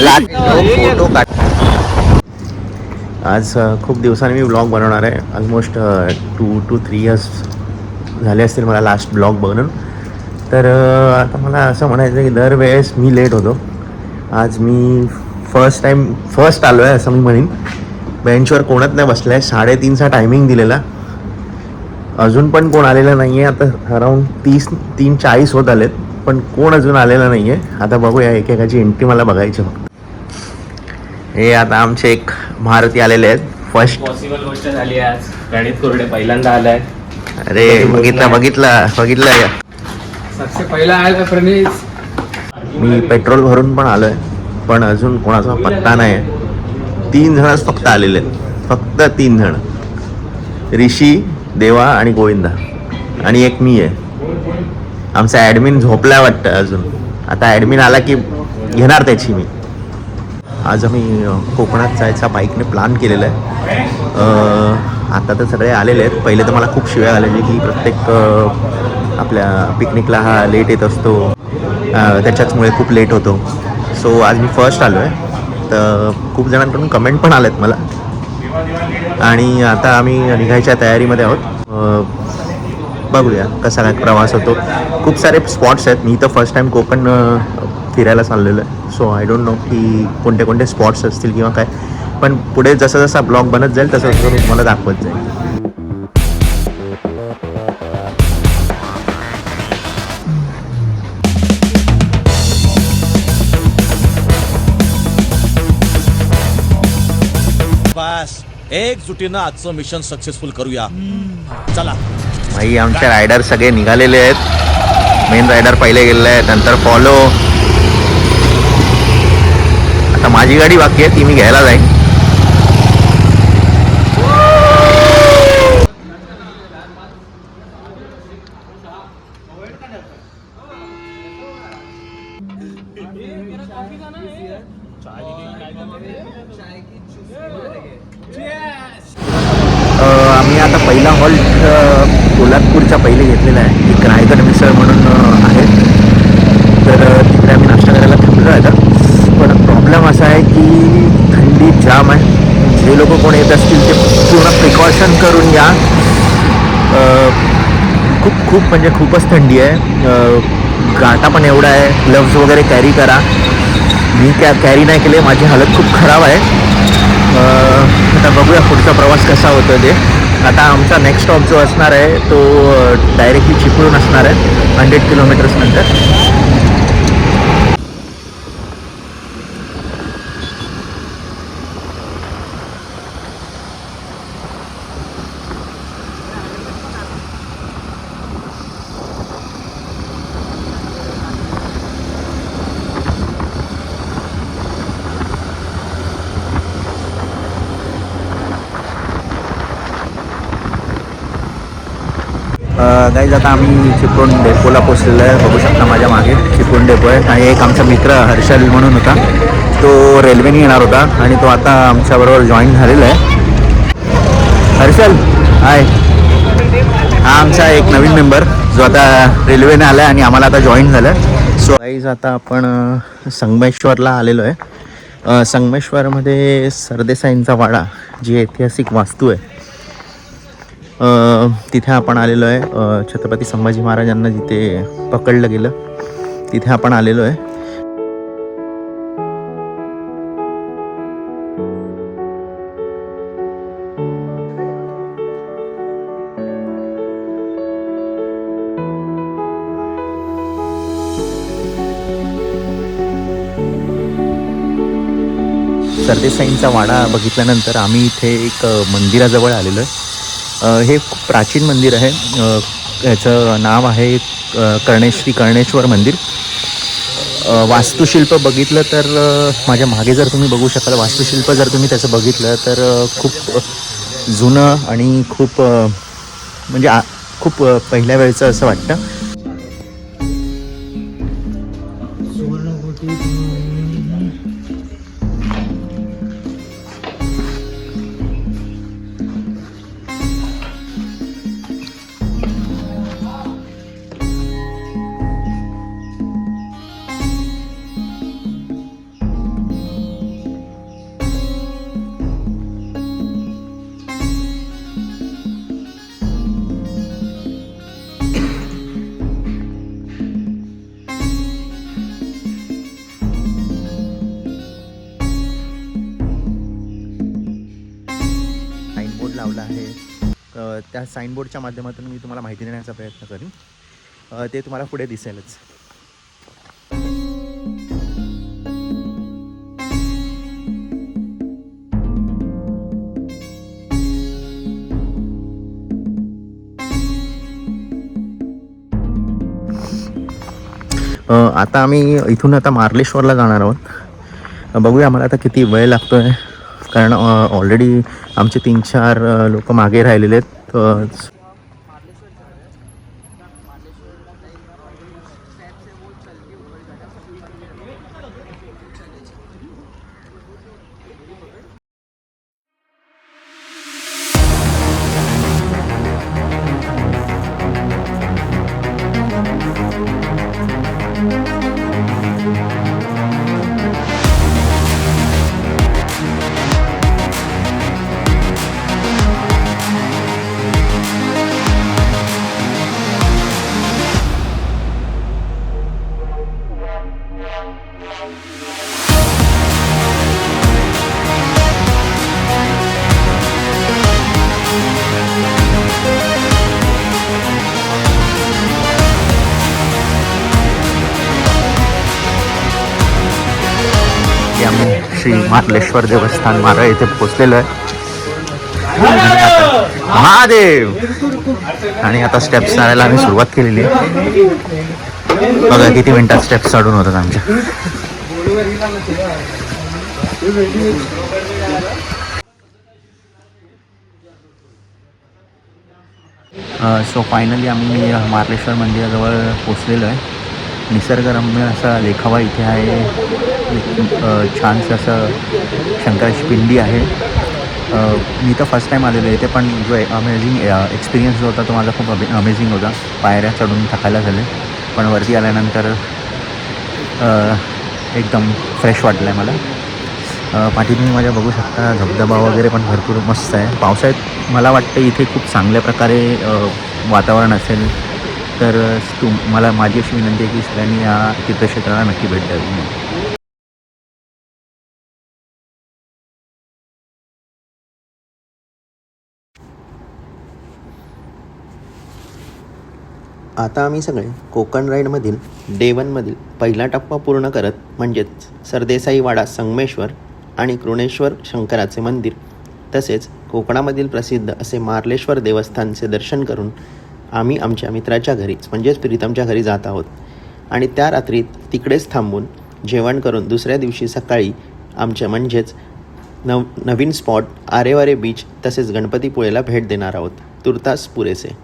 Photo काढ. आज खूप दिवसांनी मी ब्लॉग बनवणार आहे. ऑलमोस्ट 2 to 3 इयर्स झाले असतील मला लास्ट ब्लॉग बनवून. तर आता मला असं म्हणायचं आहे की दरवेळेस मी लेट होतो. आज मी फर्स्ट आलो आहे असं मी म्हणेन. बेंचवर कोणच नाही बसलं आहे. 3:30चा टायमिंग दिलेला, अजून पण कोण आलेलं नाही आहे. आता अराऊंड 3:40 होत आलेत, पण कोण अजून आलेलं नाही आहे. आता बघूया, एकेकाची एंट्री मला बघायची फक्त. हे आता आमचे एक महारथी आलेले आहेत. फर्स्ट पॉसिबल गोष्ट झाली आज. गणित कोरडे पहिल्यांदा आलाय. अरे बघितलं सबसे पहिला आला प्रणीत. मी पेट्रोल भरून पण आलोय, पण अजून कोणाचा पत्ता नाही. 3 जणच फक्त आलेले आहेत, फक्त 3 जण. ऋषी, देवा आणि गोविंदा, आणि एक मी आहे. आमचा ॲडमिन झोपलाय वाटतं अजून. आता ॲडमिन आला की घेणार त्याची मी. आज आम्ही कोकणात जायचा बाईकने प्लॅन केलेला आहे. आता तर सगळे आलेले आहेत. पहिले तर मला खूप शिव्या आलेली की प्रत्येक आपल्या पिकनिकला हा लेट येत असतो, त्याच्याचमुळे खूप लेट होतो. सो आज मी फर्स्ट आलो आहे. तर खूप जणांकडून कमेंट पण आलेत मला. आणि आता आम्ही निघायच्या तयारीमध्ये आहोत. बघूया कसा काय प्रवास होतो. खूप सारे स्पॉट्स आहेत. मी तर फर्स्ट टाईम कोकण फिरायला चाललेलो आहे. सो आय डोंट नो की कोणते कोणते स्पॉट्स असतील किंवा काय. पण पुढे जसा जसा ब्लॉग बनत जाईल तसं तसं मी तुम्हाला दाखवत जाईल. बस एकजुटीनं आजचं मिशन सक्सेसफुल करूया. चला भाई, आमचे रायडर सगळे निघालेले आहेत. मेन रायडर पहिले गेलेले आहेत, नंतर फॉलो. आता माझी गाडी बाकी आहे, ती मी घ्यायला जाईन. आम्ही आता पहिला हॉल्ट कोल्हापूरच्या पहिले घेतलेला आहे. एक रायगड मिसळ म्हणून आहे. तर तिकडे आम्ही नाश्ता करायला थांबलो आहे. पण प्रॉब्लेम असा आहे की थंडी जाम आहे. जे लोक कोण येत असतील ते पूर्ण प्रिकॉशन करून या. खूप म्हणजे खूपच थंडी आहे. गाटा पण एवढा आहे. ग्लव्स वगैरे कॅरी करा. मी कॅरी नाही केले, माझी हालत खूप खराब आहे. आता बघूया पुढचा प्रवास कसा होतो ते. आता आमचा नेक्स्ट स्टॉप जो असणार आहे तो डायरेक्टली चिपळूण असणार आहे, 100 किलोमीटर्स नंतर. गाईज, आता आम्ही चिपळूण डेपोला पोचलेलो आहे. बघू शकता माझ्या मागे चिपळूण डेपो आहे. आणि एक आमचा मित्र हर्षल म्हणून होता, तो रेल्वेने येणार होता आणि तो आता आमच्याबरोबर जॉईन झालेला आहे. हर्षल, हाय. हा आमचा एक नवीन मेंबर जो आता रेल्वेने आला आहे आणि आम्हाला आता जॉईन झालं आहे. सो गाईज, आता आपण संगमेश्वरला आलेलो आहे. संगमेश्वरमध्ये सरदेसाईंचा वाडा, जी ऐतिहासिक वास्तू आहे, तिथे आपण आलेलो आहे. छत्रपती संभाजी महाराजांना जिथे पकडलं गेलं तिथे आपण आलेलो आहे. सरदेसाईंचा वाडा बघितल्यानंतर आम्ही इथे एक मंदिराजवळ आलेलो आहे. हे खूप प्राचीन मंदिर आहे. याचं नाव आहे श्री कर्णेश्वर मंदिर. वास्तुशिल्प बघितलं तर माझ्या मागे जर तुम्ही बघू शकाल, वास्तुशिल्प जर तुम्ही त्याचं बघितलं तर खूप जुनं आणि खूप म्हणजे खूप पहिल्या वेळचं असं वाटतं. त्या साईनबोर्डच्या माध्यमातून मी तुम्हाला माहिती देण्याचा प्रयत्न करीन. ते तुम्हाला पुढे दिसेलच. आता आम्ही इथून आता मार्लेश्वरला जाणार आहोत. बघूया आम्हाला आता किती वेळ लागतो आहे, कारण ऑलरेडी आमचे 3-4 लोक मागे राहिलेले आहेत. आम्ही श्री मार्लेश्वर देवस्थान मारळ येथे पोहोचलेलो आहे. महादेव. आणि आता स्टेप्स चढायला आम्ही सुरुवात केलेली आहे. बघा किती मिनिटात स्टेप्स चढून होतात आमच्या. सो फायनली आम्ही मार्लेश्वर मंदिराजवळ पोचलेलो आहे. निसर्गरम्य असा देखावा इथे आहे. छानसं असं शंकराची पिंडी आहे. मी तर फर्स्ट टाईम आलेलो आहे इथे, पण जो अमेझिंग एक्सपिरियन्स जो होता तो माझा खूप अमेझिंग होता. पायऱ्या चढून थकायला झाले, पण वरती आल्यानंतर एकदम फ्रेश वाटलं आहे मला. पाठी तुम्ही माझ्या बघू शकता धबधबा वगैरे पण भरपूर मस्त आहे. पावसाळ्यात मला वाटतं इथे खूप चांगल्या प्रकारे वातावरण असेल, तर मला माझी अशी विनंती आहे की सगळ्यांनी या तीर्थक्षेत्राला नक्की भेट द्यावी. आता आम्ही सगळे कोकण राईडमधील डे 1मधील पहिला टप्पा पूर्ण करत, म्हणजेच सरदेसाईवाडा संगमेश्वर आणि कृणेश्वर शंकराचे मंदिर तसेच कोकणामधील प्रसिद्ध असे मार्लेश्वर देवस्थानचे दर्शन करून आम्ही आमच्या मित्राच्या घरीच म्हणजेच प्रीतमच्या घरी जात आहोत. आणि त्या रात्री तिकडेच थांबून जेवण करून दुसऱ्या दिवशी सकाळी आमच्या म्हणजेच नवीन स्पॉट आरेवारे बीच तसेच गणपतीपुळेला भेट देणार आहोत. तुर्तास पुरेसे.